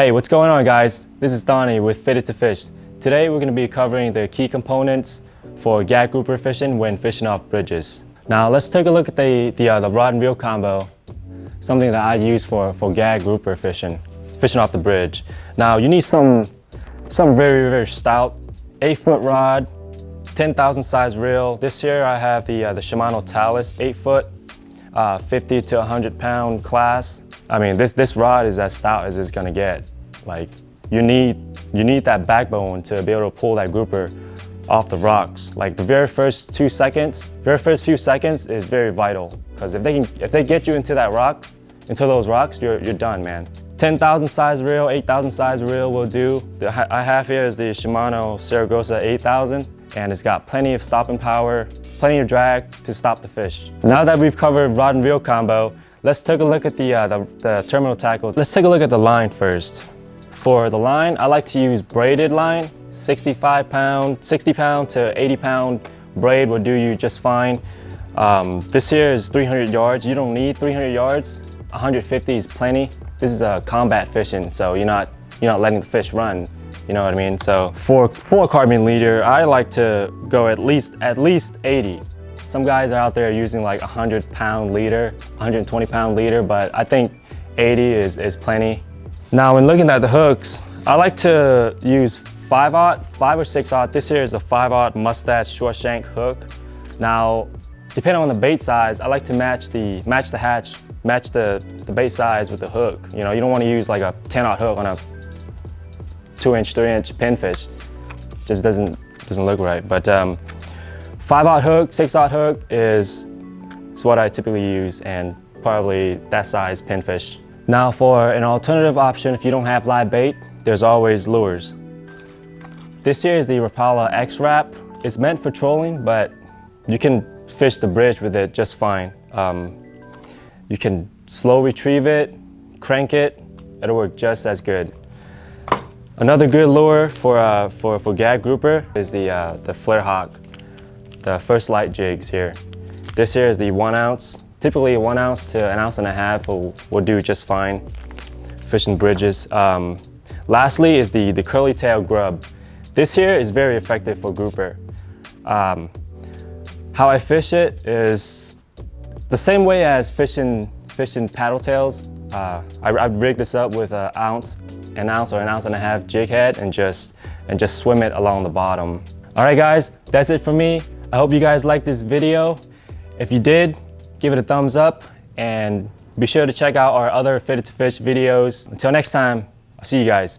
Hey, what's going on guys? This is Thonny with FittedToFish. Today we're going to be covering the key components for gag grouper fishing when fishing off bridges. Now let's take a look at the RodReel Combo, something that I use for gag grouper fishing off the bridge. Now you need some very stout 8-foot rod, 10,000 size reel. This year I have the Shimano Talus 8-foot, 50 to 100 pound class. I mean, this rod is as stout as it's gonna get. Like, you need that backbone to be able to pull that grouper off the rocks. Like the very first few seconds is very vital, because if they get you into those rocks, you're done, man. 10,000 size reel, 8,000 size reel will do. I have here is the Shimano Saragossa 8,000, and it's got plenty of stopping power, plenty of drag to stop the fish. Now that we've covered rod and reel combo, let's take a look at the terminal tackle. Let's take a look at the line first. For the line, I like to use braided line. 60 pound to 80 pound braid will do you just fine. This here is 300 yards. You don't need 300 yards. 150 is plenty. This is combat fishing, so you're not letting the fish run. You know what I mean? So for carbon leader, I like to go at least 80. Some guys are out there using like 100 pound leader, 120 pound leader, but I think 80 is plenty. Now when looking at the hooks, I like to use 5 or 6/0. This here is a 5/0 mustache short shank hook. Now, depending on the bait size, I like to match the bait size with the hook. You know, you don't want to use like a 10/0 hook on a 2-inch, 3-inch pinfish. Just doesn't look right. But 5/0 hook, 6/0 hook is what I typically use, and probably that size pinfish. Now for an alternative option, if you don't have live bait, there's always lures. This here is the Rapala X-Wrap. It's meant for trolling, but you can fish the bridge with it just fine. You can slow retrieve it, crank it, it'll work just as good. Another good lure for gag grouper is the Flare Hawk, the First Light jigs here. This here is the 1 ounce. Typically 1 ounce to 1.5 ounces will do just fine fishing bridges. Lastly is the curly tail grub. This here is very effective for grouper. How I fish it is the same way as fishing paddle tails. I rig this up with an ounce or 1.5 ounce jig head and just swim it along the bottom. All right guys, that's it for me. I hope you guys liked this video. If you did, give it a thumbs up and be sure to check out our other FittedToFish videos. Until next time, I'll see you guys.